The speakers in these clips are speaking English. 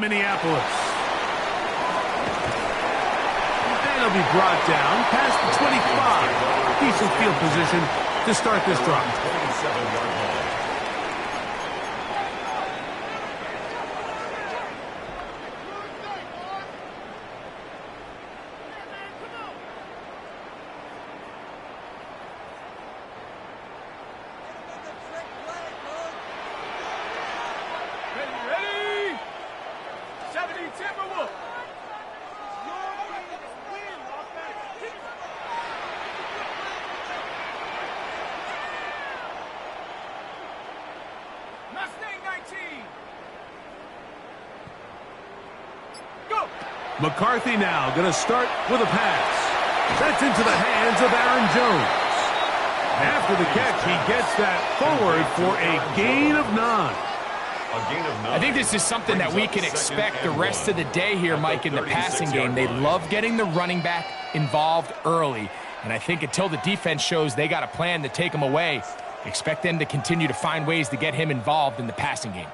Minneapolis. And he'll be brought down past the 25. Decent field position to start this drive. 27-yard line. McCarthy now going to start with a pass. That's into the hands of Aaron Jones. After the catch, he gets that forward for a gain of 9. I think this is something that we can expect the rest of the day here, Mike, in the passing game. They love getting the running back involved early. And I think until the defense shows they got a plan to take him away, expect them to continue to find ways to get him involved in the passing game.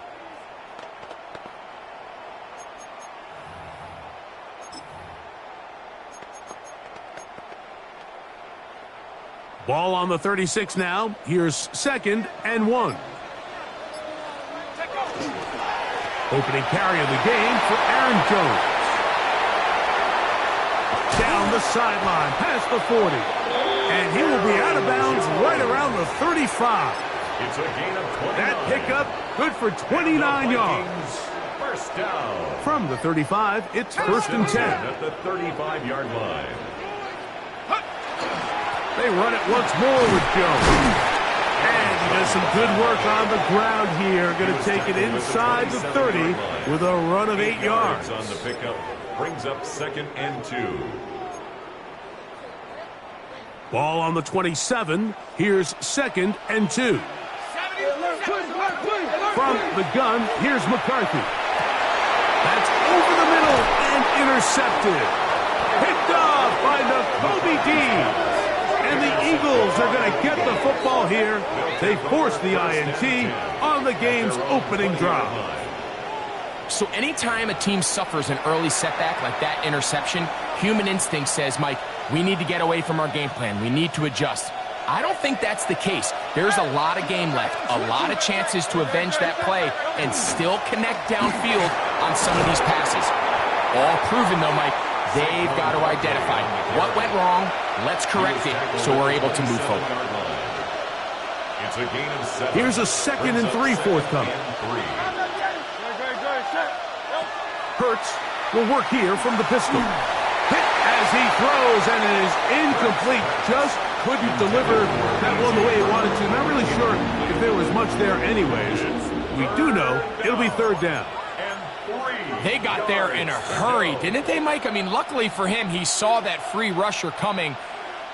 Ball on the 36 now. Here's 2nd and 1. Opening carry of the game for Aaron Jones. Down the sideline, past the 40. And he will be out of bounds right around the 35. It's a gain of 29. That pickup good for 29 yards. First down. From the 35, it's 1st and 10. At the 35-yard line. They run it once more with Jones. And he does some good work on the ground here. Going to take it inside the 30 with a run of 8 yards. On the pickup brings up 2nd and 2. Ball on the 27. Here's 2nd and 2. From the gun, here's McCarthy. That's over the middle and intercepted. Picked off by Nakobe Dean. And the Eagles are going to get the football here. They force the INT on the game's opening drive. So anytime a team suffers an early setback like that interception, human instinct says, Mike, we need to get away from our game plan. We need to adjust. I don't think that's the case. There's a lot of game left, a lot of chances to avenge that play and still connect downfield on some of these passes. All proven, though, Mike. They've got to identify what went wrong, let's correct it, so we're able to move forward. It's a gain of 7. Here's a 2nd and 3 forthcoming. Hurts will work here from the pistol. Hit as he throws, and it is incomplete. Just couldn't deliver that one the way he wanted to. Not really sure if there was much there anyways. We do know it'll be 3rd down. They got there in a hurry, didn't they, Mike? I mean, luckily for him, he saw that free rusher coming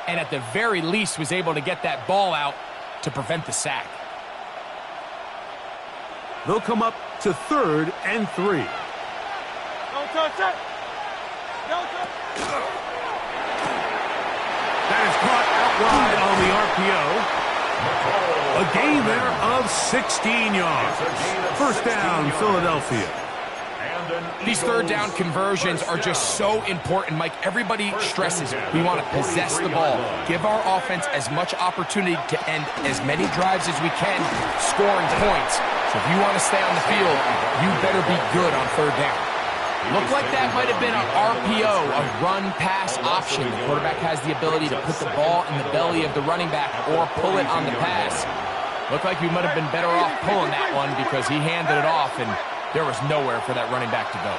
and at the very least was able to get that ball out to prevent the sack. They'll come up to 3rd and 3. Don't touch it. Don't touch it. That is caught out wide on the RPO. A gain there of 16 yards. 1st down, Philadelphia. These 3rd down conversions are just so important, Mike. Everybody stresses we want to possess the ball, give our offense as much opportunity to end as many drives as we can, scoring points. So if you want to stay on the field, you better be good on 3rd down. Looked like that might have been an RPO, a run-pass option. The quarterback has the ability to put the ball in the belly of the running back or pull it on the pass. Looked like we might have been better off pulling that one because he handed it off and there was nowhere for that running back to go.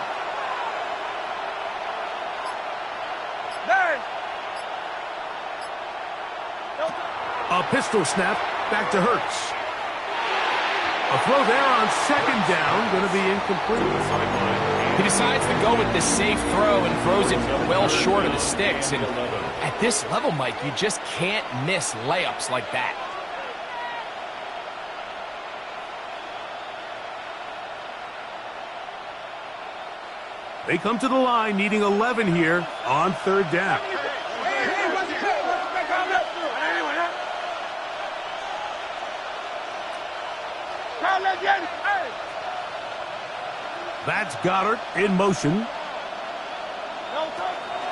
A pistol snap back to Hurts. A throw there on 2nd down, going to be incomplete. He decides to go with the safe throw and throws it well short of the sticks. And at this level, Mike, you just can't miss layups like that. They come to the line needing 11 here on 3rd down. That's Goddard in motion.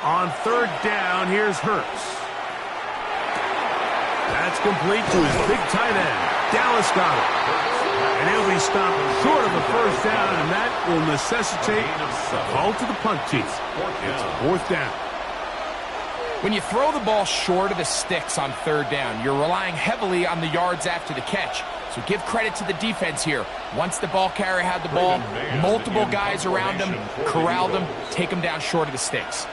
On third down, here's Hurts. That's complete to his big tight end, Dallas Goddard. And he'll be stopped short of the first down, and that will necessitate a call to the punt team. It's fourth down. When you throw the ball short of the sticks on third down, you're relying heavily on the yards after the catch. So give credit to the defense here. Once the ball carrier had the ball, multiple guys around him, corralled him, take him down short of the sticks.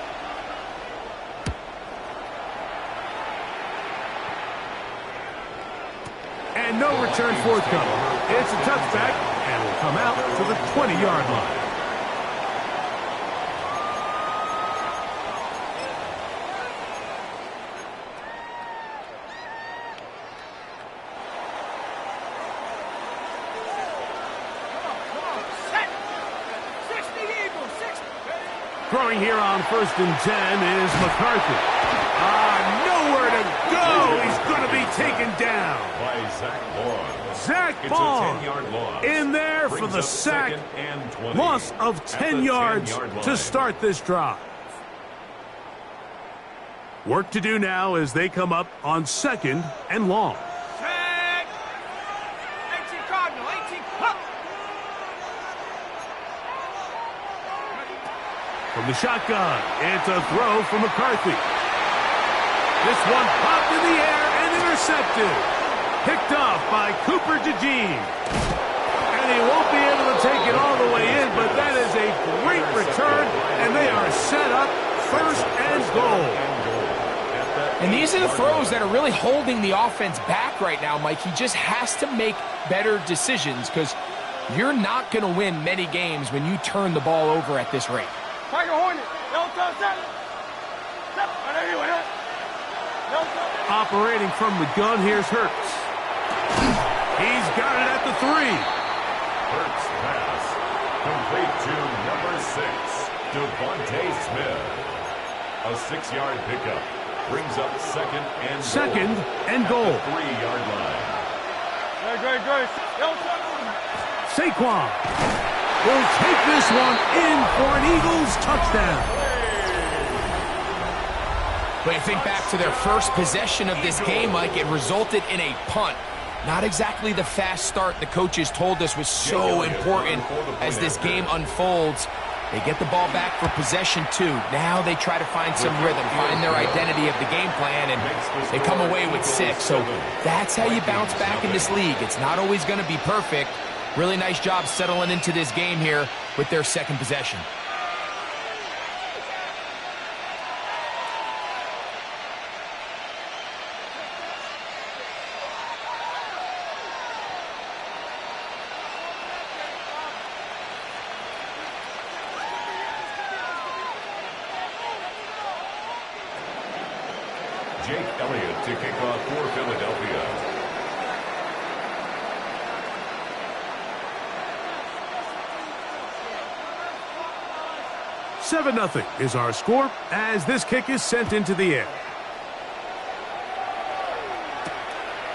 And no return forthcoming. It's a touchback, and will come out to the 20-yard line. Throwing here on 1st and 10 is McCarthy. Nowhere to go. He's going to be taken down. By Zach Bond. Zach Bond in there for the sack. Loss of 10 yards to start this drive. Work to do now as they come up on 2nd and long. From the shotgun, it's a throw from McCarthy. This one popped in the air and intercepted. Picked off by Cooper DeJean. And he won't be able to take it all the way in, but that is a great return, and they are set up 1st and goal. And these are the throws that are really holding the offense back right now, Mike. He just has to make better decisions because you're not going to win many games when you turn the ball over at this rate. Tiger Hornet. Operating from the gun, here's Hurts. He's got it at the 3. Hurts pass. Complete to number 6, Devontae Smith. A 6-yard pickup. Brings up 2nd and goal. 3-yard line. Great. Saquon will take this one in for an Eagles touchdown. But you think back to their first possession of this game, Mike, it resulted in a punt. Not exactly the fast start the coaches told us was so important as this game unfolds. They get the ball back for possession 2. Now they try to find some rhythm, find their identity of the game plan, and they come away with 6. So that's how you bounce back in this league. It's not always going to be perfect. Really nice job settling into this game here with their 2nd possession. Jake Elliott to kick off for Philadelphia. Nothing is our score as this kick is sent into the air.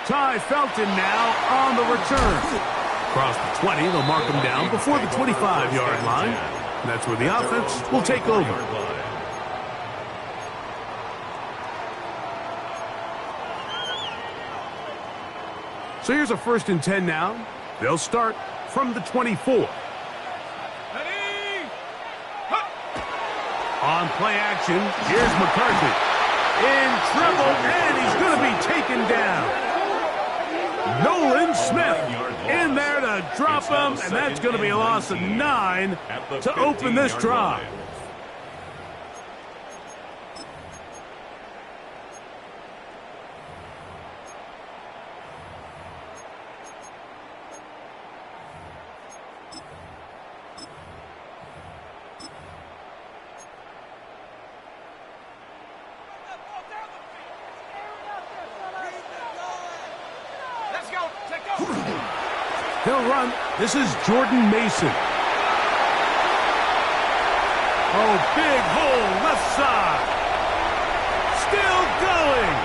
Ty Felton now on the return. Across the 20, they'll mark him down before the 25-yard line. And that's where the offense will take over. So here's a 1st and 10 now. They'll start from the 24. On play action, here's McCarthy. In trouble, and he's going to be taken down. Nolan Smith in there to drop him, and that's going to be a loss of 9 to open this drive. He'll run. This is Jordan Mason. Oh, big hole left side. Still going.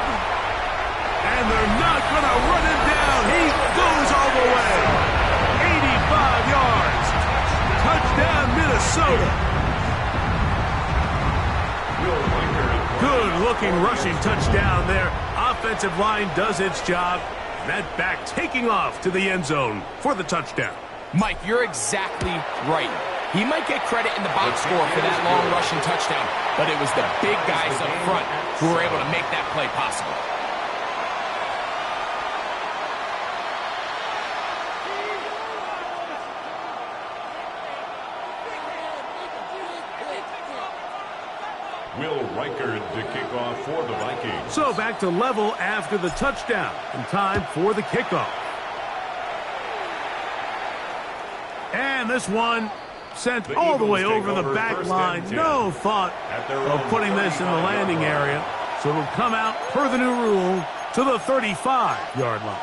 And they're not going to run him down. He goes all the way. 85 yards. Touchdown, Minnesota. Good-looking rushing touchdown there. Offensive line does its job. That back taking off to the end zone for the touchdown. Mike, you're exactly right. He might get credit in the box score for that long rushing touchdown, but it was the big guys up front who were able to make that play possible. Will Reichard to kick off for the Vikings. So back to level after the touchdown, and time for the kickoff. And this one sent all the way over the back line. No thought of putting this in the landing area. So it'll come out per the new rule to the 35-yard line.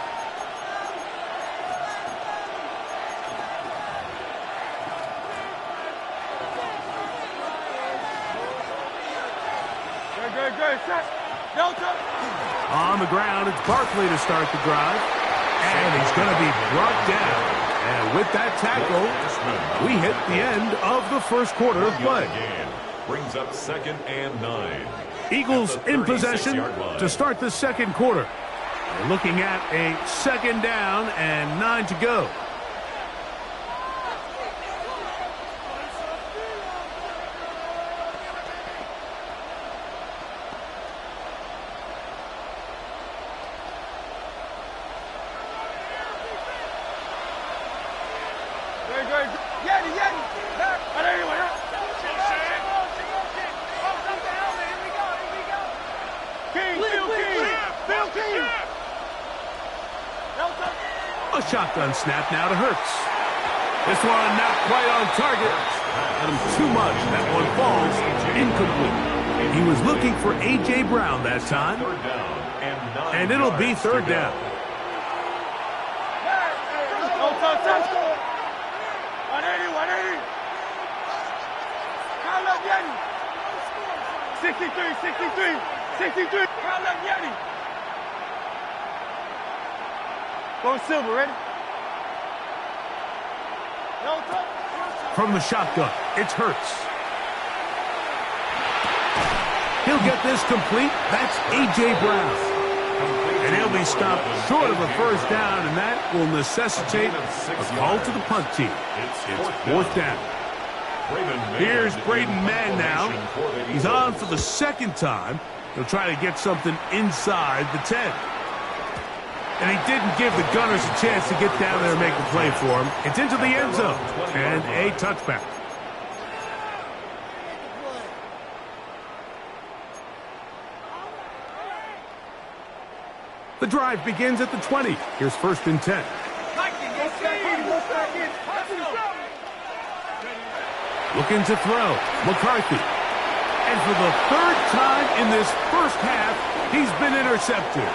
On the ground, it's Barkley to start the drive. And he's going to be brought down. And with that tackle, we hit the end of the first quarter of play. Brings up 2nd and 9. Eagles in possession to start the second quarter. We're looking at a 2nd down and 9 to go. A shotgun snap now to Hurts. This one not quite on target. Got him too much. That one falls incomplete. He was looking for A.J. Brown that time. And it'll be 3rd down. Go Silver, ready? From the shotgun, it's Hurts. He'll get this complete. That's A.J. Brown. And he'll be stopped short of a 1st down, and that will necessitate a call to the punt team. It's 4th down. Here's Braden Mann now. He's on for the 2nd time. He'll try to get something inside the 10. And he didn't give the Gunners a chance to get down there and make the play for him. It's into the end zone and a touchback. The drive begins at the 20. Here's 1st and 10. Looking to throw. McCarthy. And for the 3rd time in this first half, he's been intercepted.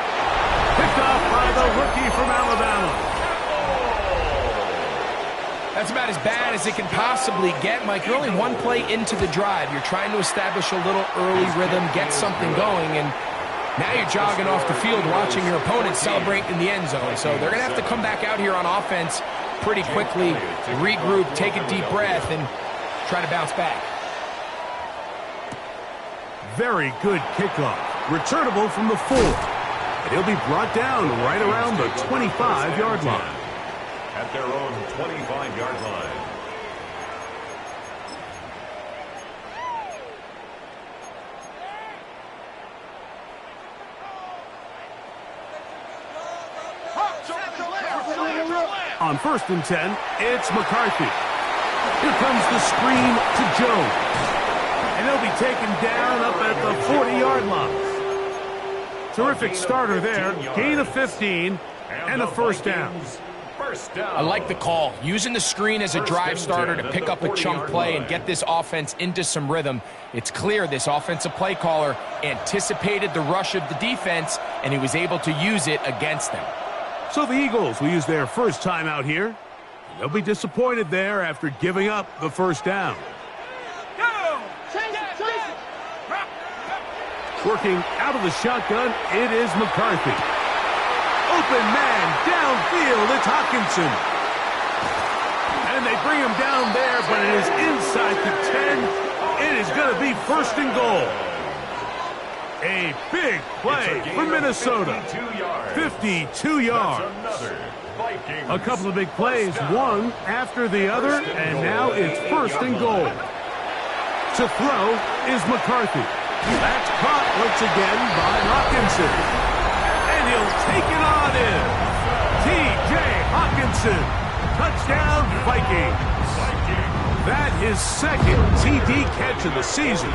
Picked off by the rookie from Alabama. That's about as bad as it can possibly get, Mike. You're only one play into the drive. You're trying to establish a little early rhythm, get something going, and now you're jogging off the field watching your opponent celebrate in the end zone. So they're going to have to come back out here on offense pretty quickly, regroup, take a deep breath, and try to bounce back. Very good kickoff. Returnable from the 4. And he'll be brought down right around the 25-yard line. At their own 25-yard line. On 1st and 10, it's McCarthy. Here comes the screen to Jones. And he'll be taken down up at the 40-yard line. Terrific starter there. Gain of 15 and a 1st down. I like the call. Using the screen as a drive starter to pick up a chunk play and get this offense into some rhythm. It's clear this offensive play caller anticipated the rush of the defense, and he was able to use it against them. So the Eagles will use their first time out here. They'll be disappointed there after giving up the 1st down. Working out of the shotgun, it is McCarthy. Open man, downfield, it's Hawkinson. And And they bring him down there, but it is inside the 10. It is going to be first and goal. A big play for Minnesota. 52 yards. A couple of big plays, one after the other, and now it's first and goal. To throw is McCarthy. That's caught once again by Hawkinson. And he'll take it on in. T.J. Hawkinson. Touchdown, Vikings. That is second TD catch of the season.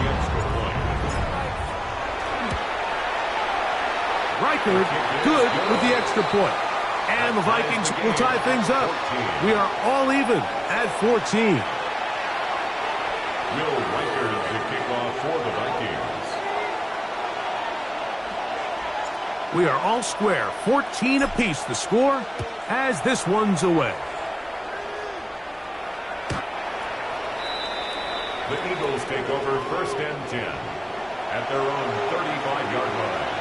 Reichard good with the extra point. And the Vikings will tie things up. We are all even at 14. Will Reichard the kickoff for the Vikings. We are all square. 14 apiece the score as this one's away. The Eagles take over first and 10 at their own 35-yard line.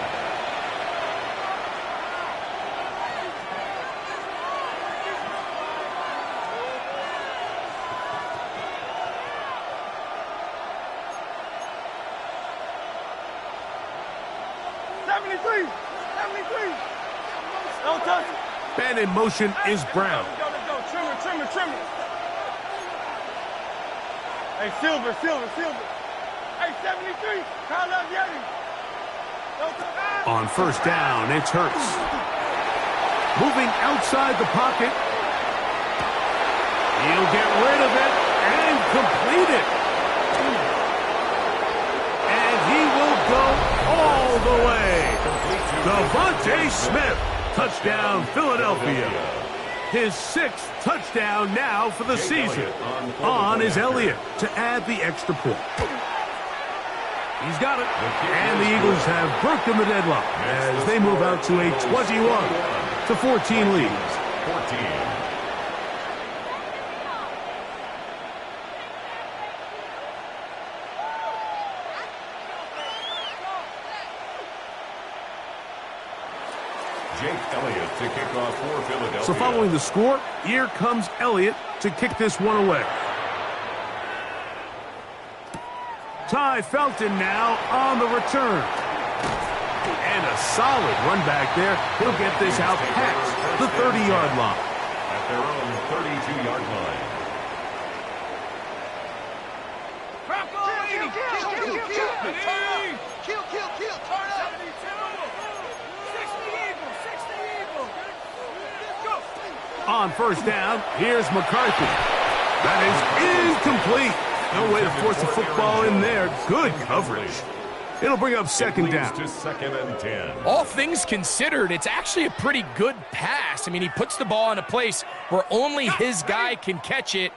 Don't touch it. Man in motion is Brown. Let's go. Trim it. Hey, Silver. Hey, 73. Call up Yeti. Don't touch. On first down, it's Hurts. Moving outside the pocket. He'll get rid of it and complete it. And he will go all the way. Devontae Smith. Touchdown, Philadelphia. His 6th touchdown now for the season. On is Elliott to add the extra point. He's got it. And the Eagles have broken the deadlock as they move out to a 21-14 lead. 14. To kick off for Philadelphia. So following the score, here comes Elliott to kick this one away. Ty Felton now on the return. And a solid run back there. He'll get this out past the 30-yard line. At their own 32-yard line. On first down, here's McCarthy. That is incomplete. No way to force the football in there. Good coverage. It'll bring up second down. To second and 10. All things considered, it's actually a pretty good pass. I mean, he puts the ball in a place where only his guy can catch it.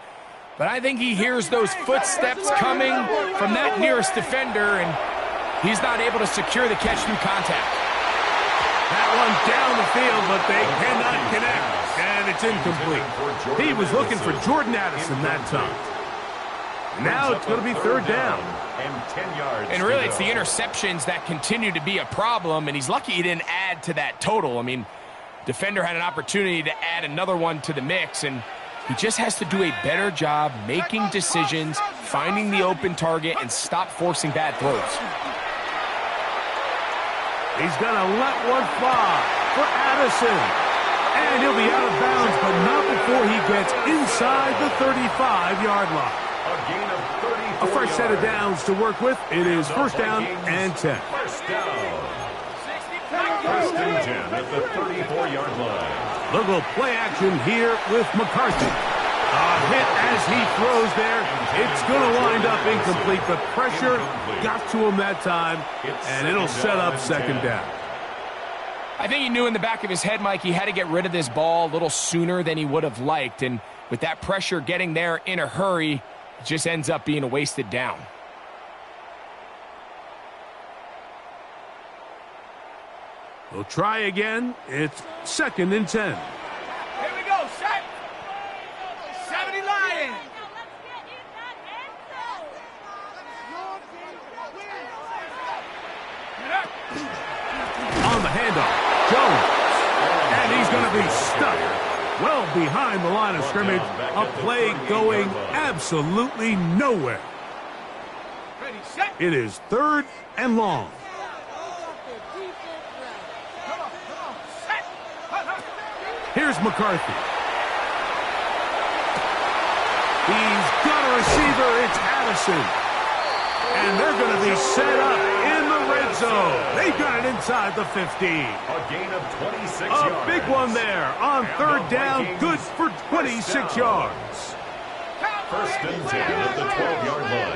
But I think he hears those footsteps coming from that nearest defender, and he's not able to secure the catch through contact. That one down the field, but they cannot connect. And it's incomplete. He was looking for Jordan Addison that time. Now it's going to be third down. And 10 yards. And really, it's the interceptions that continue to be a problem, and he's lucky he didn't add to that total. I mean, defender had an opportunity to add another one to the mix, and he just has to do a better job making decisions, finding the open target, and stop forcing bad throws. He's going to let one fly for Addison. And he'll be out of bounds, but not before he gets inside the 35-yard line. A gain of 34 A fresh set of downs to work with. It is first down and 10. First down. First and 10 at the 34-yard line. They'll go play action here with McCarthy. A hit as he throws there. It's going to wind up incomplete. The pressure got to him that time, and it'll set up second down. I think he knew in the back of his head, Mike, he had to get rid of this ball a little sooner than he would have liked. And with that pressure getting there in a hurry, it just ends up being a wasted down. We'll try again. It's second and 10. Here we go, set. 70 Lions. On the handoff, Jones. And he's going to be stuck. well behind the line of scrimmage. A play going absolutely nowhere. Ready, set. It is 3rd and long. Come on, set. Here's McCarthy. He's got a receiver. It's Addison. And they're going to be set up in the red zone. They've got it inside the 15. A gain of 26 A yards. big one there on 3rd down. Good for 26 yards. 1st and 10 at the 12-yard line.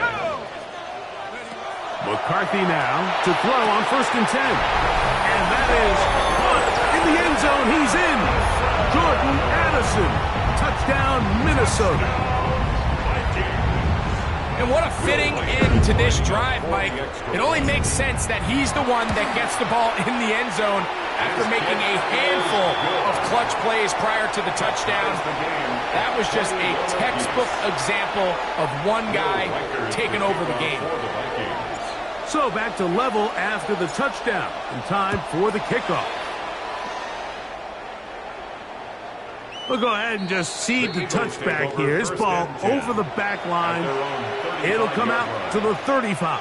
McCarthy now to throw on 1st and 10. And that is caught in the end zone. He's in. Jordan Addison. Touchdown, Minnesota. And what a fitting end to this drive, Mike. It only makes sense that he's the one that gets the ball in the end zone after making a handful of clutch plays prior to the touchdown. That was just a textbook example of one guy taking over the game. So back to level after the touchdown. And time for the kickoff. We'll go ahead and just seed the touchback here. This ball over the back line. It'll come out to the 35.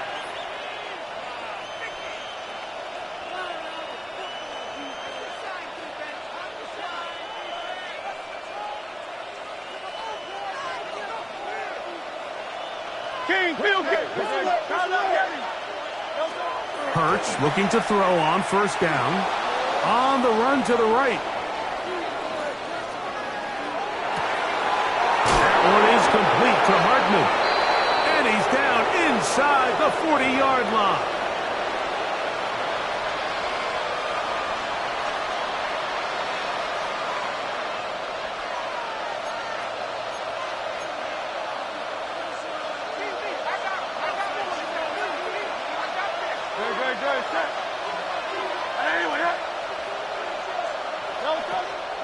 King, field kick. Hurts looking to throw on 1st down. On the run to the right. Complete to Hartman. And he's down inside the 40-yard line.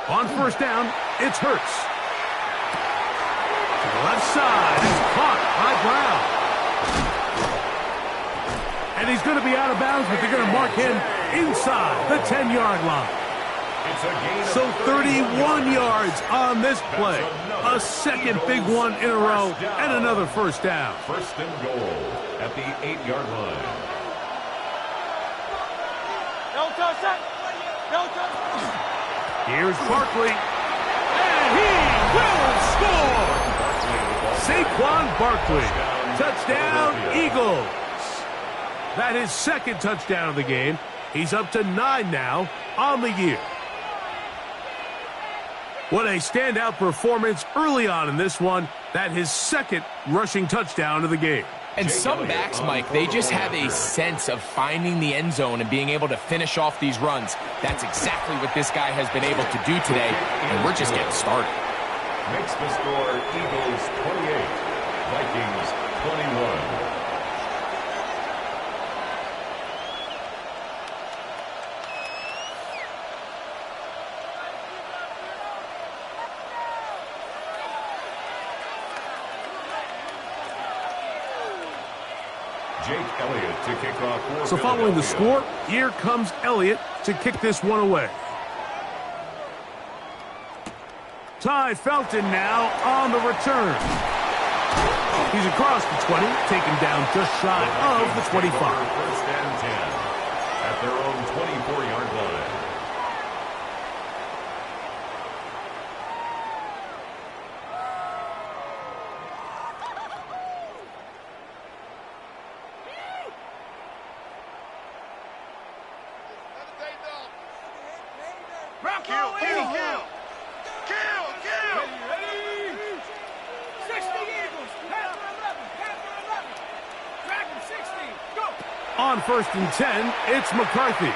On 1st down, it's Hurts. Left side is caught by Brown. And he's going to be out of bounds, but they're going to mark him inside the 10-yard line. So 31 yards on this play. A second big one in a row and another 1st down. 1st and goal at the 8-yard line. Don't touch that. Don't touch. Here's Barkley. And he will score. Saquon Barkley. Touchdown, Eagles. That is 2nd touchdown of the game. He's up to 9 now on the year. What a standout performance early on in this one. That his 2nd rushing touchdown of the game. And some backs, Mike, they just have a sense of finding the end zone and being able to finish off these runs. That's exactly what this guy has been able to do today, and we're just getting started. Makes the score Eagles 28, Vikings 21. Jake Elliott to kick off. So following the score, here comes Elliott to kick this one away. Ty Felton now on the return. He's across the 20, taken down just shy of the 25. 1st and 10 at their own 24-yard line. On 1st and 10, it's McCarthy. And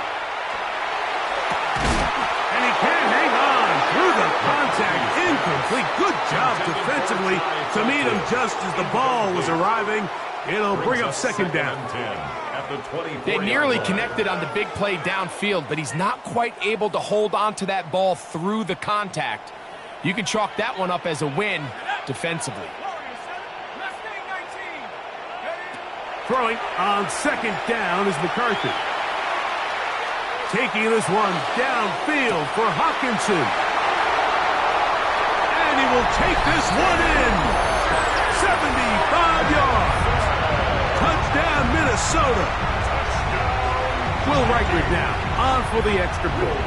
he can't hang on through the contact. Incomplete. Good job defensively to meet him just as the ball was arriving. It'll bring up 2nd down. They nearly connected on the big play downfield, but he's not quite able to hold on to that ball through the contact. You can chalk that one up as a win defensively. Throwing on 2nd down is McCarthy. Taking this one downfield for Hawkinson. will take this one in. 75 yards. Touchdown, Minnesota. Will Reichert now on for the extra point.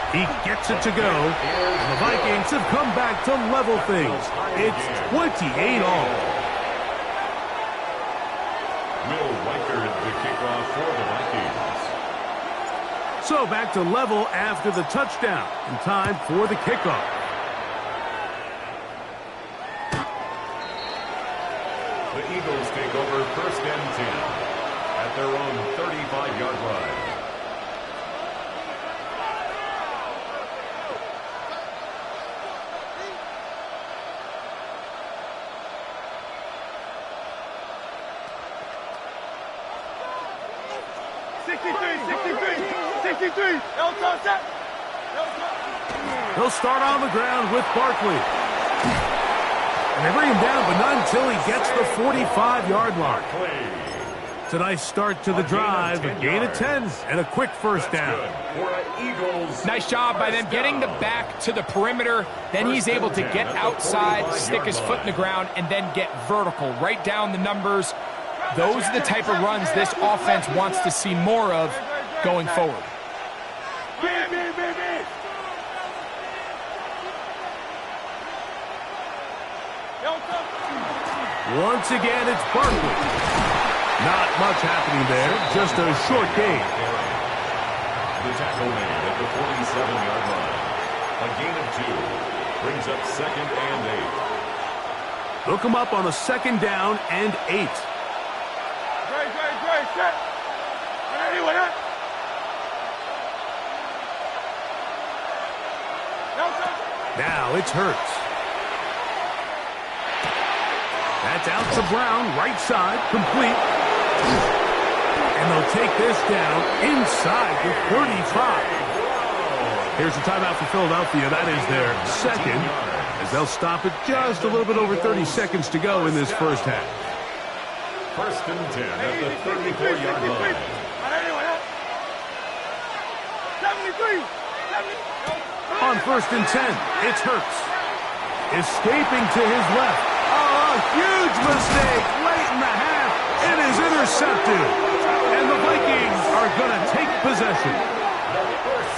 He gets it to go. The Vikings have come back to level things. It's 28 all. Will Reichert the kickoff for the Vikings. So back to level after the touchdown. And time for the kickoff. The Eagles take over first and 10 at their own 35-yard line. He'll start on the ground with Barkley. And they bring him down, but not until he gets the 45-yard line. It's a nice start to the drive, a gain of 10, and a quick first down. Nice job by them getting the back to the perimeter. Then he's able to get outside, stick his foot in the ground, and then get vertical. Right down the numbers. Those are the type of runs this offense wants to see more of going forward. Once again, it's Barkley. Not much happening there, just a short gain. The tackle made at the 47-yard line. A gain of 2 brings up second and 8. Look him up on a second down and 8. Now it's Hurts. That's out to Brown, right side, complete. And they'll take this down inside the 35. Here's a timeout for Philadelphia. That is their second, as they'll stop it just a little bit over 30 seconds to go in this first half. First and 10 at the 34-yard line. On first and 10, it's Hurts. Escaping to his left. Oh, a huge mistake late in the half. It is intercepted. And the Vikings are going to take possession.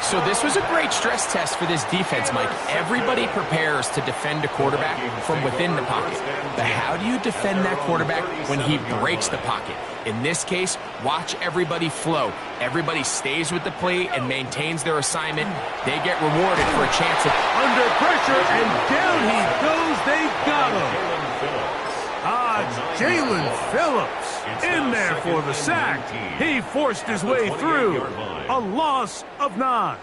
So this was a great stress test for this defense, Mike. Everybody prepares to defend a quarterback from within the pocket. But how do you defend that quarterback when he breaks the pocket? In this case, watch everybody flow. Everybody stays with the play and maintains their assignment. They get rewarded for a chance at under pressure, and down he goes. They got him. Jalen Phillips in there for the sack. He forced his way through. A loss of 9.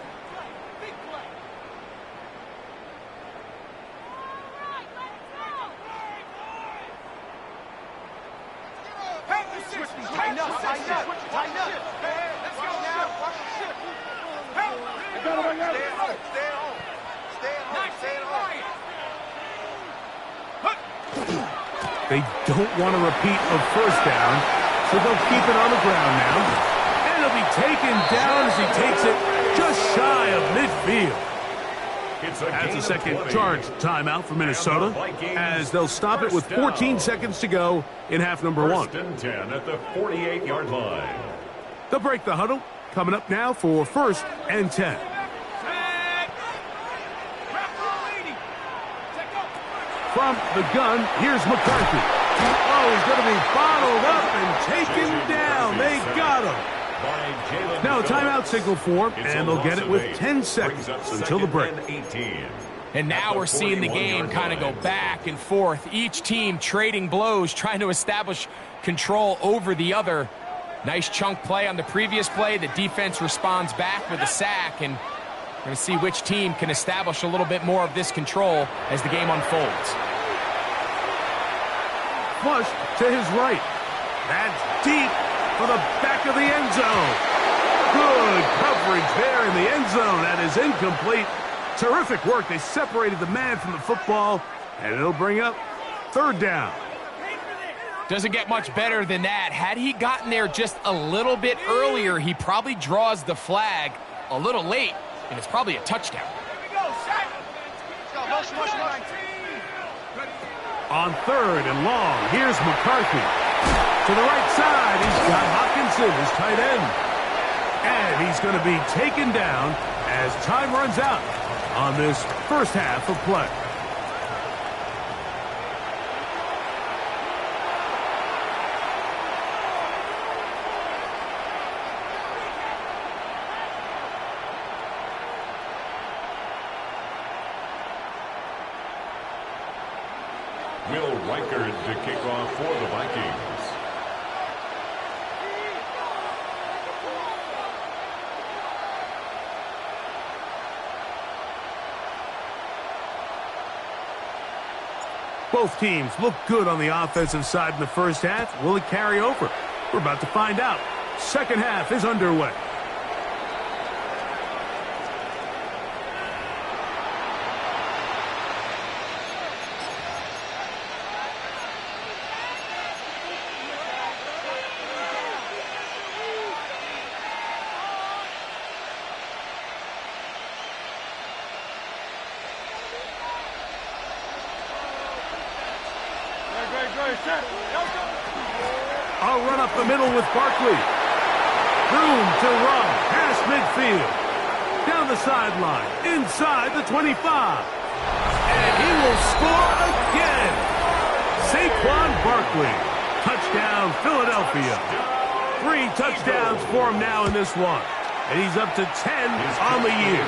They don't want a repeat of first down, so they'll keep it on the ground now. And it'll be taken down as he takes it just shy of midfield. That's a second charge timeout for Minnesota, as they'll stop it with 14 seconds to go in half number 1. First and 10 at the 48-yard line. They'll break the huddle. Coming up now for first and 10. From the gun, here's McCarthy. Oh, he's going to be bottled up and taken down. They got him. Now a timeout signal for him, and they'll get it with 10 seconds until the break. And now we're seeing the game kind of go back and forth. Each team trading blows, trying to establish control over the other. Nice chunk play on the previous play. The defense responds back with a sack, and we're going to see which team can establish a little bit more of this control as the game unfolds. Flush to his right. That's deep for the back of the end zone. Good coverage there in the end zone. That is incomplete. Terrific work. They separated the man from the football, and it'll bring up third down. Doesn't get much better than that. Had he gotten there just a little bit earlier, he probably draws the flag a little late, and it's probably a touchdown. On 3rd and long, here's McCarthy. To the right side, he's got Hockenson, his tight end. And he's going to be taken down as time runs out on this first half of play. Will Reichard to kick off for the Vikings. Both teams look good on the offensive side in the first half. Will it carry over? We're about to find out. Second half is underway. I'll run up the middle with Barkley. Room to run past midfield. Down the sideline, inside the 25. And he will score again. Saquon Barkley. Touchdown, Philadelphia. 3 touchdowns for him now in this one. And he's up to 10 on the year.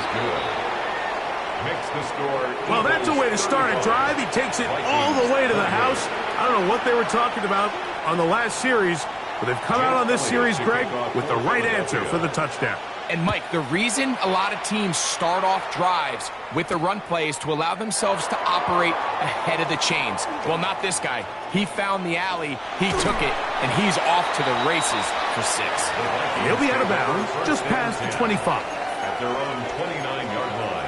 Well, that's a way to start a drive. He takes it all the way to the house. I don't know what they were talking about on the last series, but they've come out on this series, Greg, with the right answer for the touchdown. And, Mike, the reason a lot of teams start off drives with the run play is to allow themselves to operate ahead of the chains. Well, not this guy. He found the alley, he took it, and he's off to the races for 6. He'll be out of bounds just past the 25. At their own 29-yard line.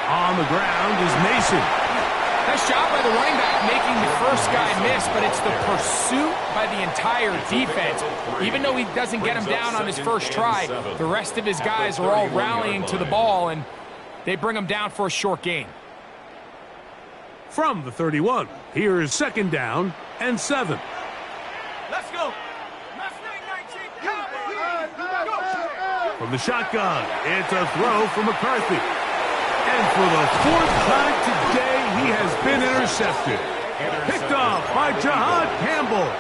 On the ground is Mason. Nice job by the running back making the first guy miss, but it's the pursuit by the entire defense. Even though he doesn't get him down on his first try, the rest of his guys are all rallying to the ball, and they bring him down for a short gain. From the 31, here is 2nd down and 7. Let's go. From the shotgun, it's a throw for McCarthy. And for the 4th time today, he has been intercepted. Picked off by Jahad Campbell.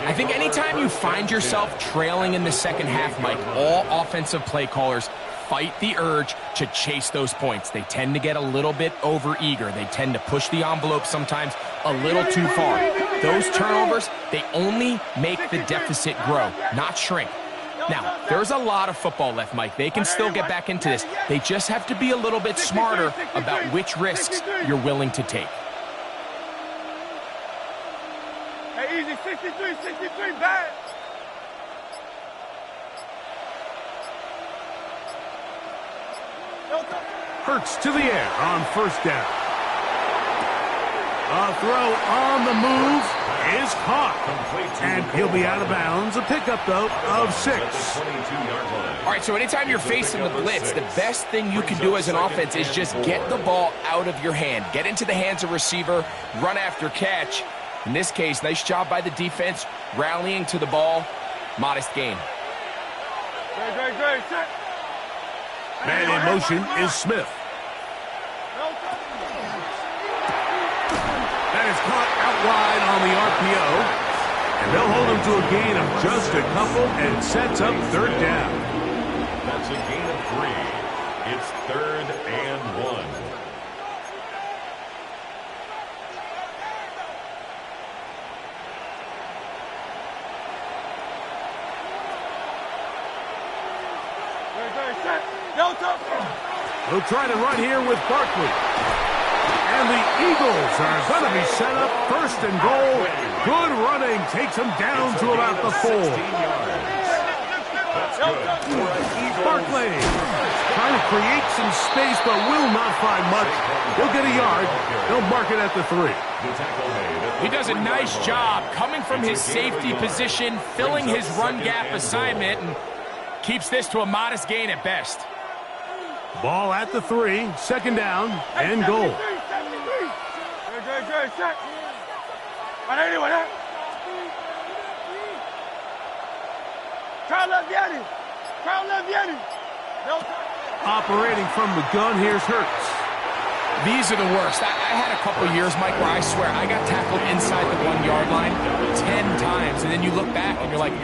I think anytime you find yourself trailing in the second half, Mike, all offensive play callers fight the urge to chase those points. They tend to get a little bit overeager. They tend to push the envelope sometimes a little too far. Those turnovers, they only make the deficit grow, not shrink. Now, there's a lot of football left, Mike. They can still get back into this. They just have to be a little bit smarter about which risks you're willing to take. Hey, easy, 63, bad. Hurts to the air on 1st down. A throw on the move is caught. And he'll be out of bounds. A pickup, though, of 6. All right, so anytime you're facing the blitz, the best thing you can do as an offense is just get the ball out of your hand. Get into the hands of receiver, run after catch. In this case, nice job by the defense, rallying to the ball. Modest gain. Great. Man in motion is Smith. That is caught out wide on the RPO. And they'll hold him to a gain of just a couple and sets up 3rd down. That's a gain of 3. It's 3rd and 1. He'll try to run here with Barkley. And the Eagles are going to be set up 1st and goal. Good running takes him down to about the 4. Barkley trying to create some space, but will not find much. He'll get a yard. They'll mark it at the 3. He does a nice job coming from his safety position, filling his run gap assignment, and keeps this to a modest gain at best. Ball at the 3, 2nd down, and goal. Operating from the gun, here's Hurts. These are the worst. I had a couple years, Mike, where I swear I got tackled inside the 1-yard line 10 times, and then you look back and you're like,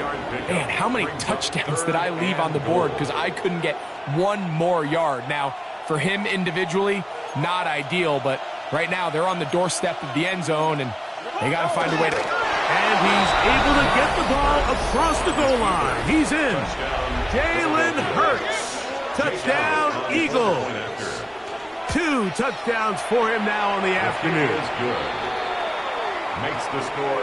man, how many touchdowns did I leave on the board because I couldn't get one more yard? Now, for him individually, not ideal, but right now they're on the doorstep of the end zone, and they got to find a way to... And he's able to get the ball across the goal line. He's in. Jalen Hurts. Touchdown, Eagles. 2 touchdowns for him now on the afternoon.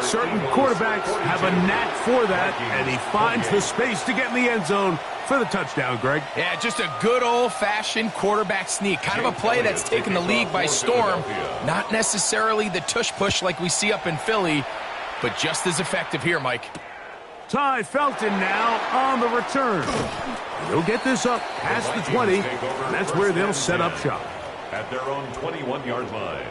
Certain quarterbacks have a knack for that, and he finds the space to get in the end zone for the touchdown, Greg. Yeah, just a good old-fashioned quarterback sneak. Kind of a play that's taken the league by storm. Not necessarily the tush-push like we see up in Philly, but just as effective here, Mike. Ty Felton now on the return. He'll get this up past the 20, and that's where they'll set up shop. At their own 21-yard line.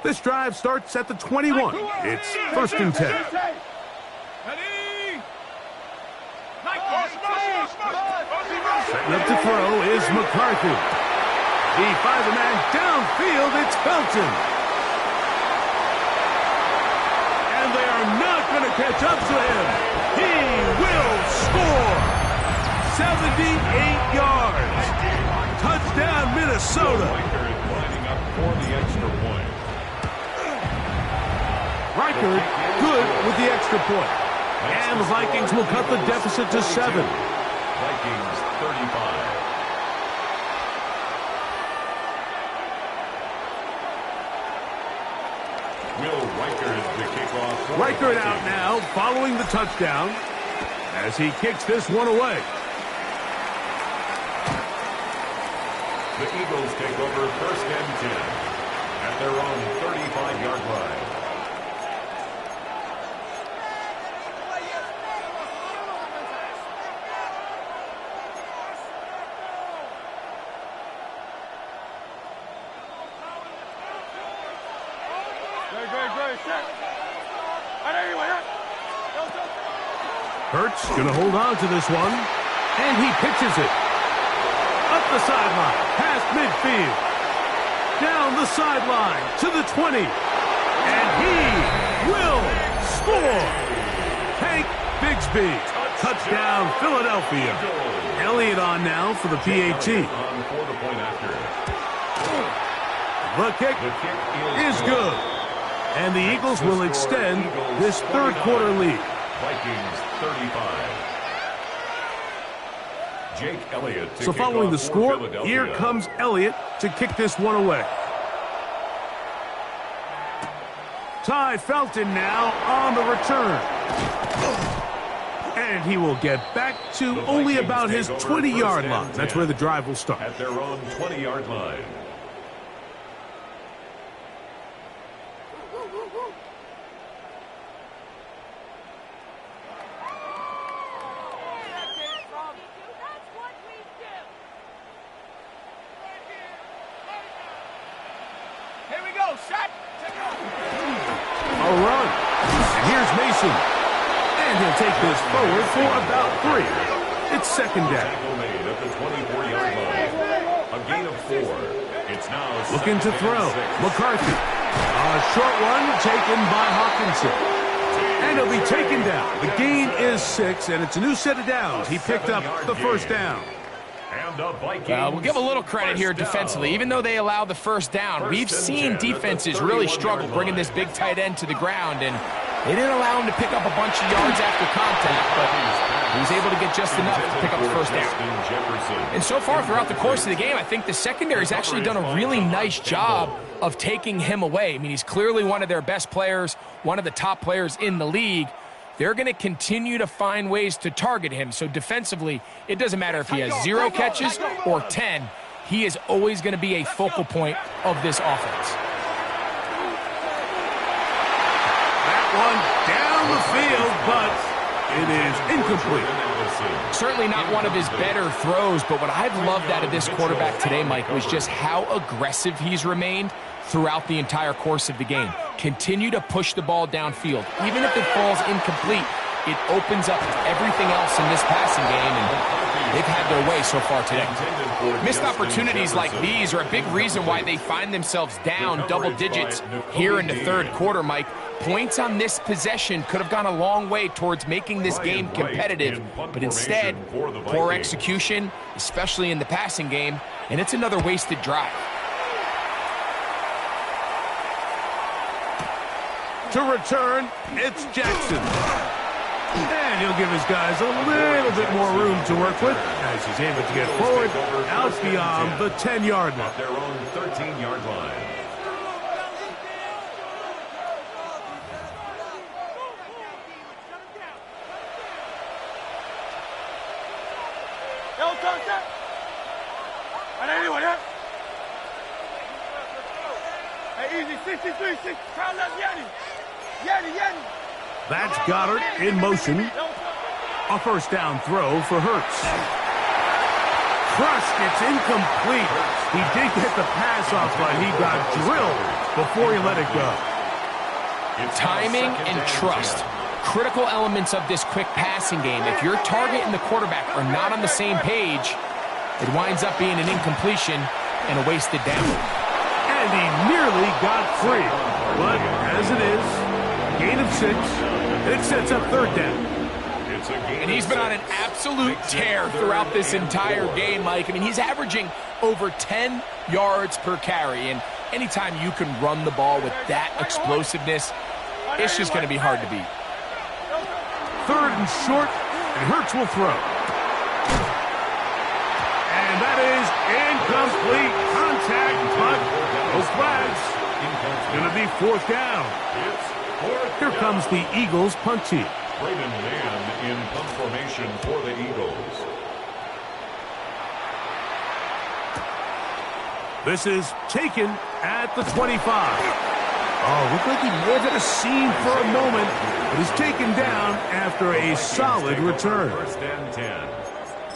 This drive starts at the 21. It's 1st and 10. Setting up to throw is McCarthy. He finds a man downfield. It's Felton. And they are not going to catch up to him. He will score. 78 yards. Touchdown, Minnesota. Lining up for the extra point. Reichard good with the extra point. And the Vikings will cut the deficit to 7. Vikings 35. Reichard out now, following the touchdown, as he kicks this one away. The Eagles take over 1st and 10 at their own 35-yard line. Hurts going to hold on to this one, and he pitches it. Up the sideline, past midfield. Down the sideline to the 20. And he will score. Hank Bigsby. Touchdown, Philadelphia. Elliott on now for the PAT. The kick is good. And the Eagles will extend this 3rd quarter lead. Vikings 35. Jake Elliott. So following the score, here comes Elliott to kick this one away. Ty Felton now on the return. And he will get back to only about his 20-yard line. That's where the drive will start. At their own 20-yard line. A run. And here's Mason. And he'll take this forward for about 3. It's 2nd down. Made at the 24-yard line. A gain of 4. It's now looking to throw. McCarthy. A short one taken by Hawkinson. And he'll be taken down. The gain is 6, and it's a new set of downs. He picked up the 1st down. We'll give a little credit here defensively. Even though they allow the 1st down, we've seen defenses really struggle bringing this big tight end to the ground, and they didn't allow him to pick up a bunch of yards after contact, but He's able to get just enough to pick up the first down. And so far throughout the course of the game, I think the secondary's actually done a really nice job of taking him away. I mean, he's clearly one of their best players, one of the top players in the league. They're going to continue to find ways to target him. So defensively, it doesn't matter if he has 0 catches or 10. He is always going to be a focal point of this offense. One down the field, but it is incomplete. Certainly not one of his better throws, but what I've loved out of this quarterback today, Mike, was just how aggressive he's remained throughout the entire course of the game. Continue to push the ball downfield. Even if it falls incomplete, it opens up everything else in this passing game, and they've had their way so far today. Missed opportunities like these are a big reason why they find themselves down double digits here in the third quarter, Mike. Points on this possession could have gone a long way towards making this game competitive, but instead, poor execution, especially in the passing game, and it's another wasted drive. To return, it's Jackson. And he'll give his guys a little bit more room to work with as he's able to get forward out beyond the 10-yard line. Their own 13-yard line. Hey, easy, 63, 6. Count up, Yeti. That's Goddard in motion. A first down throw for Hurts. Crushed, it's incomplete. He did get the pass off, but he got drilled before he let it go. Timing and trust. Critical elements of this quick passing game. If your target and the quarterback are not on the same page, it winds up being an incompletion and a wasted down. And he nearly got free. But as it is, gain of 6, it sets up third down. And he's been on an absolute tear throughout this entire game, Mike. I mean, he's averaging over 10 yards per carry. And anytime you can run the ball with that explosiveness, it's just going to be hard to beat. Third and short, and Hurts will throw. And that is incomplete. Contact, but no flags. Going to be fourth down. Here comes the Eagles punt team. Braden Mann in punt formation for the Eagles. This is taken at the 25. Oh, looked like he may have hit a seam for a moment, but is taken down after a solid return. First and 10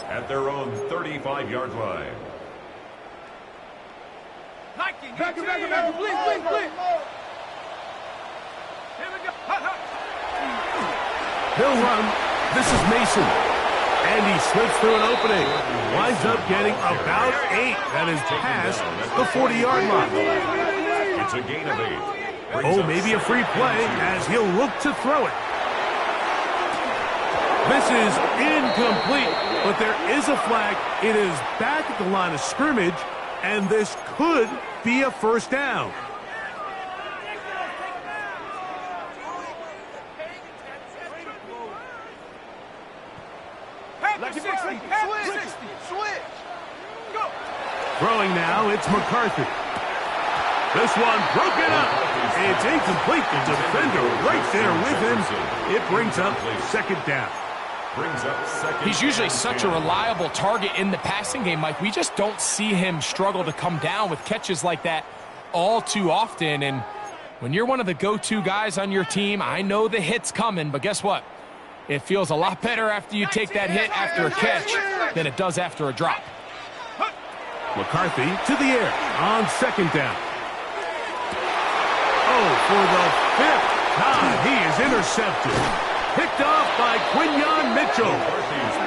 at their own 35-yard line. Back, please. Here we go. He'll run. This is Mason. And he slips through an opening. Winds up getting about 8. That is past the 40-yard line. It's a gain of 8. Oh, maybe a free play as he'll look to throw it. This is incomplete, but there is a flag. It is back at the line of scrimmage, and this could be a first down. Switch. Go. Throwing now, it's McCarthy. This one broken up. It's incomplete. The defender right there with him. It brings up second down. He's usually such a reliable target in the passing game, Mike. We just don't see him struggle to come down with catches like that all too often. And when you're one of the go-to guys on your team, I know the hit's coming, but guess what? It feels a lot better after you take that hit after a catch than it does after a drop. McCarthy to the air on second down. Oh, for the 5th time, he is intercepted. Picked off by Quinyon Mitchell.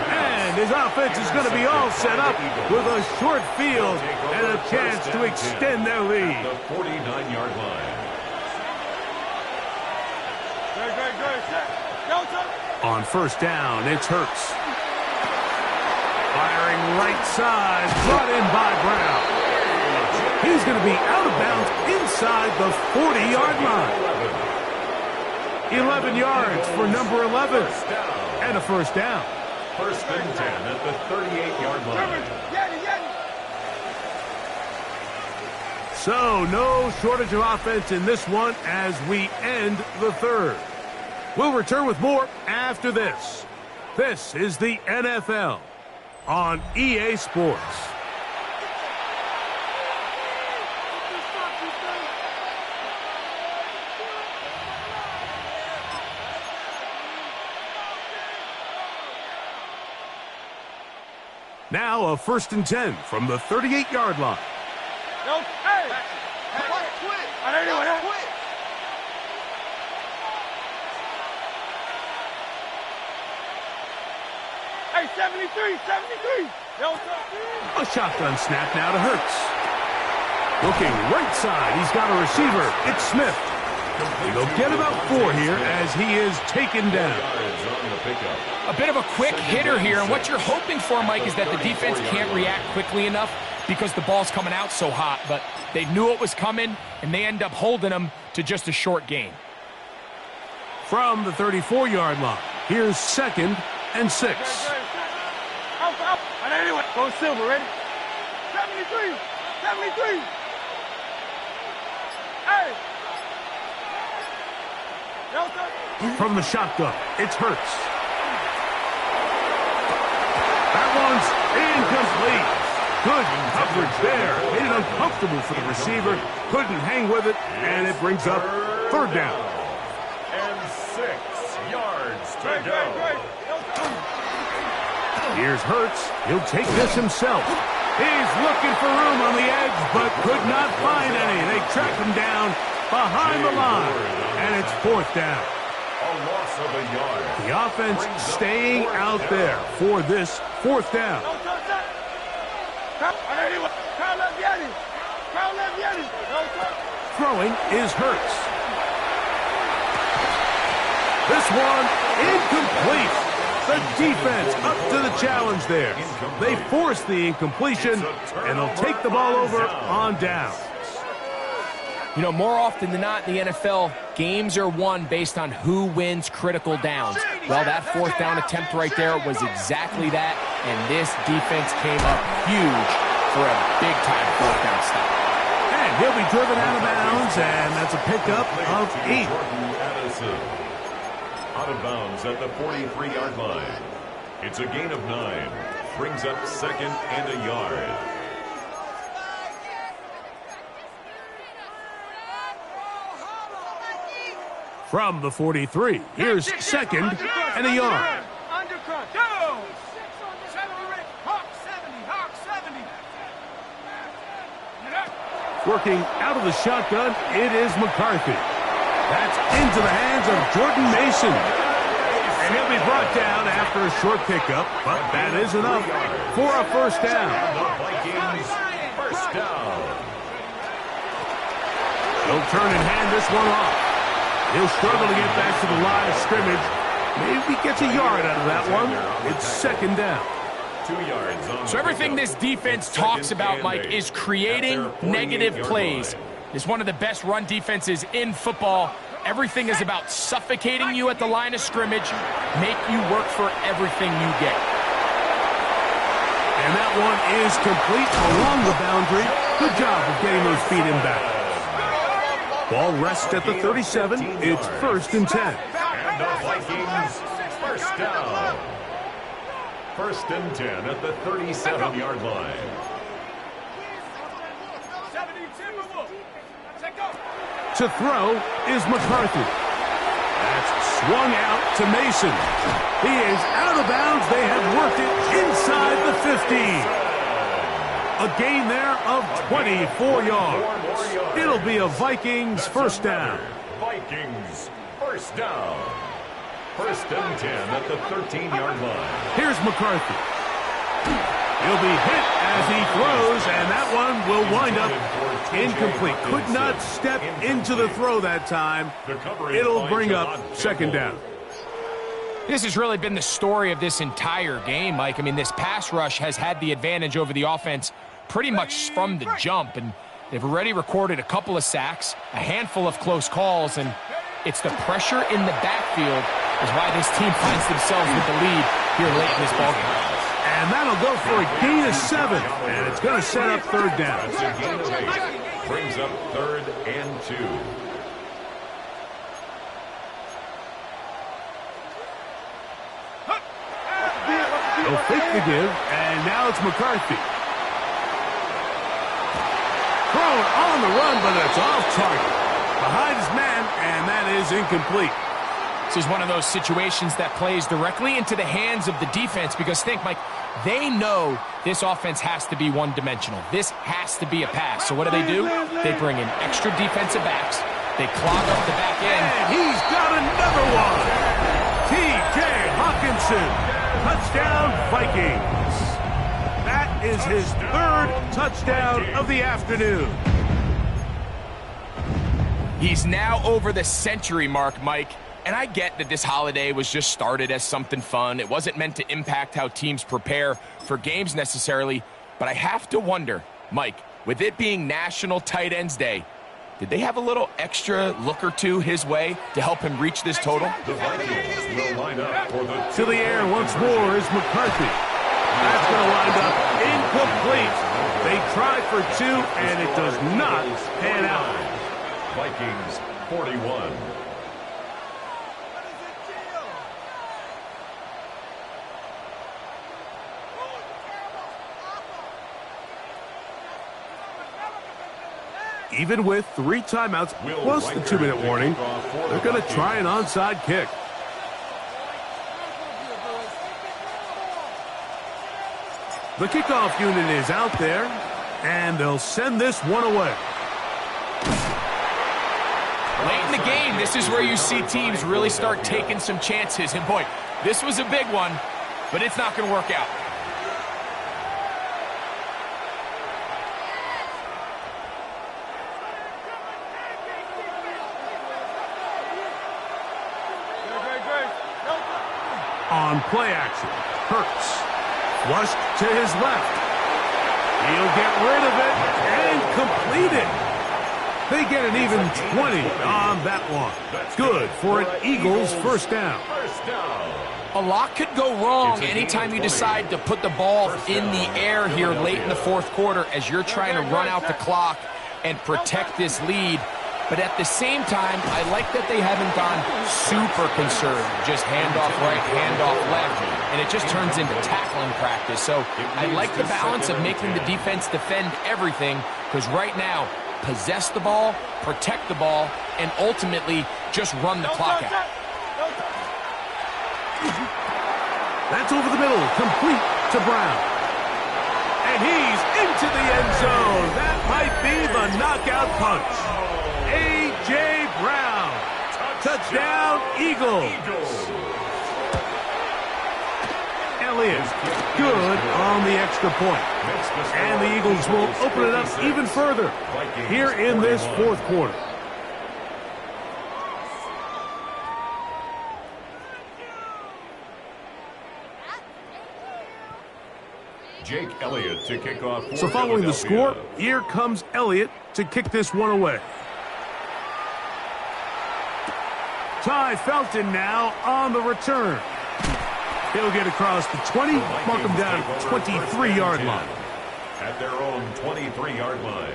And his offense is going to be all set up with a short field and a chance to extend their lead. The 49-yard line. On first down, it's Hurts. Firing right side, brought in by Brown. He's going to be out of bounds inside the 40-yard line. 11 yards for number 11. And a first down. First and 10 at the 38-yard line. So, no shortage of offense in this one as we end the third. We'll return with more after this. This is the NFL on EA Sports. Now a first and 10 from the 38-yard line. No, hey! Quit! I don't know what quit! Hey, 73! No, a shotgun snap now to Hurts. Looking right side, he's got a receiver. It's Smith. They'll get about 4 here as he is taken down. A bit of a quick hitter here, and what you're hoping for, Mike, is that the defense can't react quickly enough because the ball's coming out so hot, but they knew it was coming, and they end up holding them to just a short gain. From the 34-yard line, here's 2nd and 6. Out. And anyway, go Silver, ready? 73! Hey! No, from the shotgun, it's Hurts. That one's incomplete. Good coverage there. Made it uncomfortable for the receiver. Couldn't hang with it, and it brings up 3rd down. And 6 yards to go. Here's Hurts. He'll take this himself. He's looking for room on the edge, but could not find any. They track him down behind the line, and it's 4th down. A loss of a yard. The offense staying out there for this 4th down. Throwing is Hurts. This one incomplete. The defense up to the challenge there. They force the incompletion, and they'll take the ball over on downs. You know, more often than not in the NFL, games are won based on who wins critical downs. Well, that 4th down attempt right there was exactly that, and this defense came up huge for a big-time 4th down stop. And he'll be driven out of bounds, and that's a pickup of 8. Out of bounds at the 43-yard line. It's a gain of 9. Brings up 2nd and a yard. From the 43, here's 2nd and a yard. Undercut. Go! 70, Rick. Hawk 70. Working out of the shotgun, it is McCarthy. That's into the hands of Jordan Mason. And he'll be brought down after a short pickup, but that is enough for a 1st down. The Vikings, 1st down. He'll turn and hand this one off. He'll struggle to get back to the line of scrimmage. Maybe gets a yard out of that one. It's 2nd down. 2 yards on So everything this defense talks about, Mike, is creating negative plays. It's one of the best run defenses in football. Everything is about suffocating you at the line of scrimmage, make you work for everything you get. And that one is complete along the boundary. Good job of getting those feet in back. Ball rests at the 37. It's 1st and 10. And the Vikings, 1st down. 1st and 10 at the 37-yard line. To throw is McCarthy. That's swung out to Mason. He is out of bounds. They have worked it inside the 50. A gain there of 24 yards. It'll be a Vikings 1st down. Vikings, 1st down. 1st and 10 at the 13-yard line. Here's McCarthy. He'll be hit as he throws, and that one will wind up incomplete. Could not step into the throw that time. It'll bring up 2nd down. This has really been the story of this entire game, Mike. I mean, this pass rush has had the advantage over the offense pretty much from the jump, and they've already recorded a couple of sacks, a handful of close calls, and it's the pressure in the backfield is why this team finds themselves with the lead here late in this ballgame. And that'll go for a gain of 7, and it's going to set up third down. That's a gain of 8. Brings up 3rd and 2. They'll fake the give, and now it's McCarthy. Thrown on the run, but it's off target. Behind his man, and that is incomplete. This is one of those situations that plays directly into the hands of the defense because think, Mike, they know this offense has to be one-dimensional. This has to be a pass. So what do? They bring in extra defensive backs. They clog up the back end. And he's got another one. T.J. Hawkinson. Touchdown, Vikings. That is his 3rd touchdown of the afternoon. He's now over the century mark, Mike. And I get that this holiday was just started as something fun. It wasn't meant to impact how teams prepare for games necessarily. But I have to wonder, Mike, with it being National Tight Ends Day, did they have a little extra look or two his way to help him reach this total? The Vikings will line up for the to the air once more is McCarthy. That's going to wind up incomplete. They try for 2, and it does not pan out. Vikings 41. Even with 3 timeouts plus the 2-minute warning, they're going to try an onside kick. The kickoff unit is out there, and they'll send this one away. Late in the game, this is where you see teams really start taking some chances. And boy, this was a big one, but it's not going to work out. On play action, Hurts. Flushed to his left. He'll get rid of it and complete it. They get an even 20 on that one. Good for an Eagles first down. A lot could go wrong anytime you decide to put the ball in the air here late in the 4th quarter as you're trying to run out the clock and protect this lead. But at the same time, I like that they haven't gone super conservative. Just handoff right, handoff left, and it just turns into tackling practice. So I like the balance of making the defense defend everything because right now, possess the ball, protect the ball, and ultimately just run the clock out. That's over the middle, complete to Brown. And he's into the end zone. That might be the knockout punch. A.J. Brown. Touchdown, Eagles. Elliott, good on the extra point. And the Eagles will open it up even further here in this 4th quarter. Jake Elliott to kick off. So following the score, here comes Elliott to kick this one away. Ty Felton now on the return. He'll get across the 20, mark him down at the 23-yard line. At their own 23-yard line.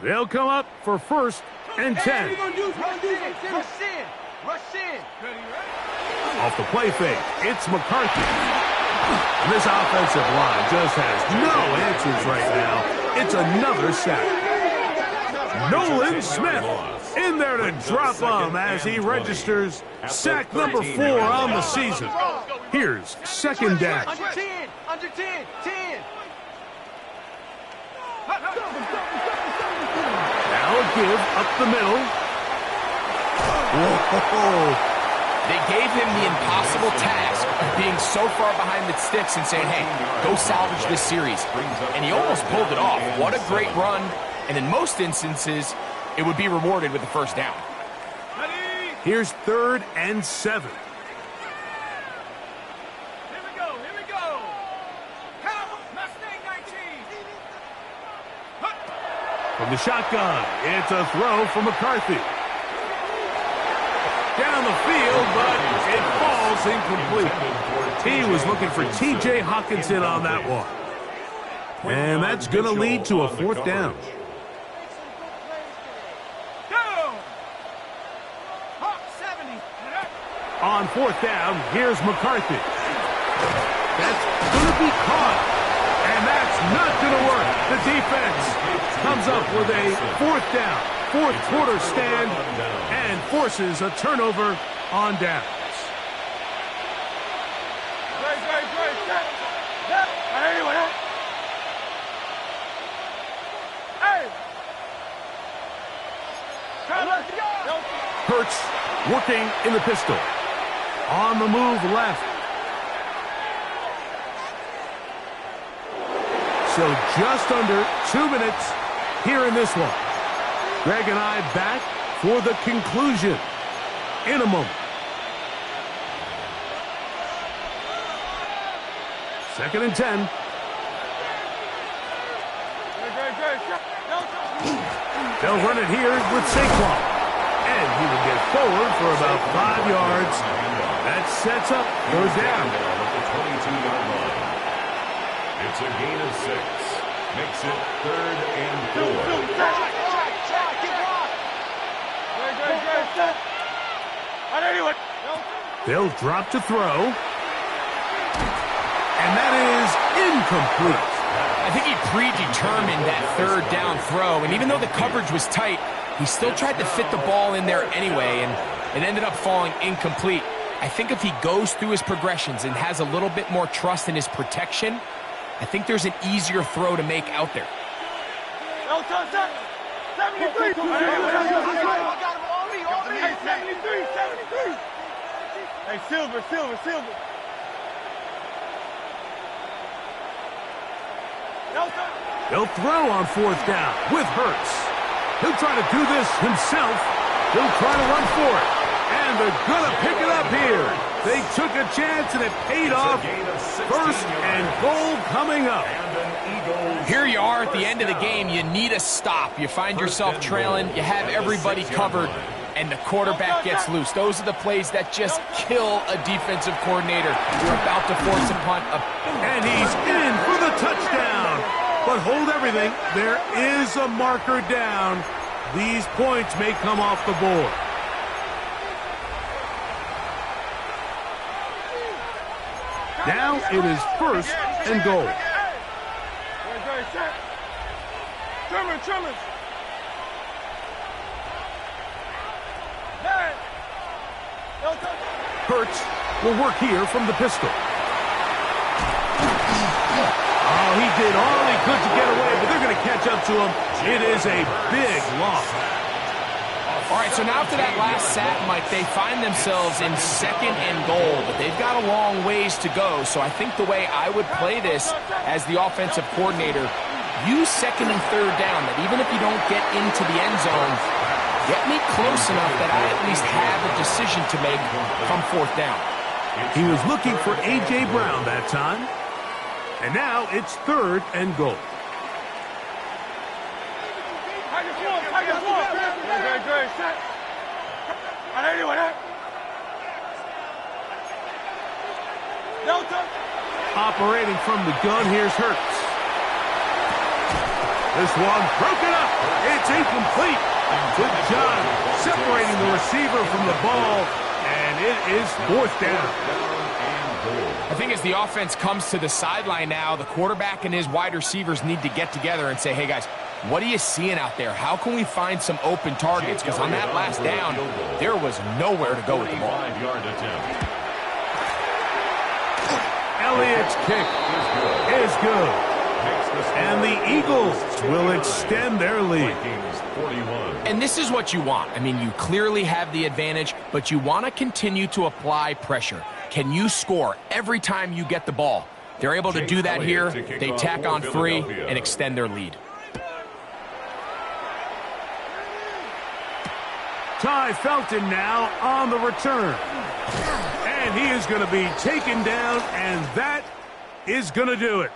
They'll come up for 1st and 10. Rush in. Off the play fake, it's McCarthy. And this offensive line just has no answers right now. It's another sack. Nolan Smith in there to drop him as he registers sack number 4 on the season. Here's 2nd down. Under 10. Under 10. 10. Now a give up the middle. Whoa. They gave him the impossible task of being so far behind the sticks and saying, hey, go salvage this series. And he almost pulled it off. What a great run. And in most instances, it would be rewarded with the first down. Here's 3rd and 7. Here we go. Count, Mustang 19. From the shotgun, it's a throw from McCarthy. Down the field, but it falls incomplete. He was looking for T.J. Hawkinson on that one. And that's going to lead to a 4th down. On 4th down, here's McCarthy. That's going to be caught. And that's not going to work. The defense comes up with a 4th down, 4th quarter stand, and forces a turnover on downs. Hurts working in the pistol. On the move left. So just under 2 minutes here in this one. Greg and I back for the conclusion in a moment. 2nd and 10. They'll run it here with Saquon. And he will get forward for about 5 yards. That sets up 3rd down. At the 22-yard line. It's a gain of 6. Makes it 3rd and 4. They'll drop to throw. And that is incomplete. I think he predetermined that 3rd down throw, and even though the coverage was tight, he still tried to fit the ball in there anyway, and it ended up falling incomplete. I think if he goes through his progressions and has a little bit more trust in his protection, I think there's an easier throw to make out there. 73. Hey, Silver. They'll throw on 4th down with Hurts. He'll try to do this himself. He'll try to run for it. And they're going to pick it up here. They took a chance and it paid off. 1st and goal coming up. Here you are at the end of the game. You need a stop. You find yourself trailing. You have everybody covered. And the quarterback gets loose. Those are the plays that just kill a defensive coordinator. You're about to force a punt. And he's in for the touchdown. But hold everything. There is a marker down. These points may come off the board. Now it is 1st and goal. Trimmers. Hurts will work here from the pistol. Oh, he did all he could to get away, but they're going to catch up to him. It is a big loss. All right, so now after that last sack, Mike, they find themselves in 2nd and goal, but they've got a long ways to go. So I think the way I would play this as the offensive coordinator, use 2nd and 3rd down, that even if you don't get into the end zone, get me close enough that I at least have a decision to make come 4th down. He was looking for A.J. Brown that time. And now it's 3rd and goal. Operating from the gun, here's Hurts. This one broken up. It's incomplete. Good job separating the receiver from the ball, and it is 4th down. I think as the offense comes to the sideline now, the quarterback and his wide receivers need to get together and say, hey, guys, what are you seeing out there? How can we find some open targets? Because on that last down, there was nowhere to go with the ball. Elliott's kick is good. And the Eagles will extend their lead. And this is what you want. I mean, you clearly have the advantage, but you want to continue to apply pressure. Can you score every time you get the ball? They're able to do that here. They tack on 3 and extend their lead. Ty Felton now on the return. And he is going to be taken down, and that is going to do it.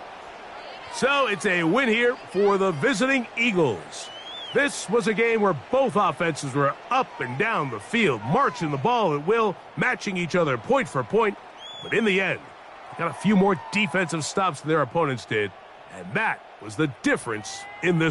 So it's a win here for the visiting Eagles. This was a game where both offenses were up and down the field, marching the ball at will, matching each other point for point. But in the end, they got a few more defensive stops than their opponents did, and that was the difference in this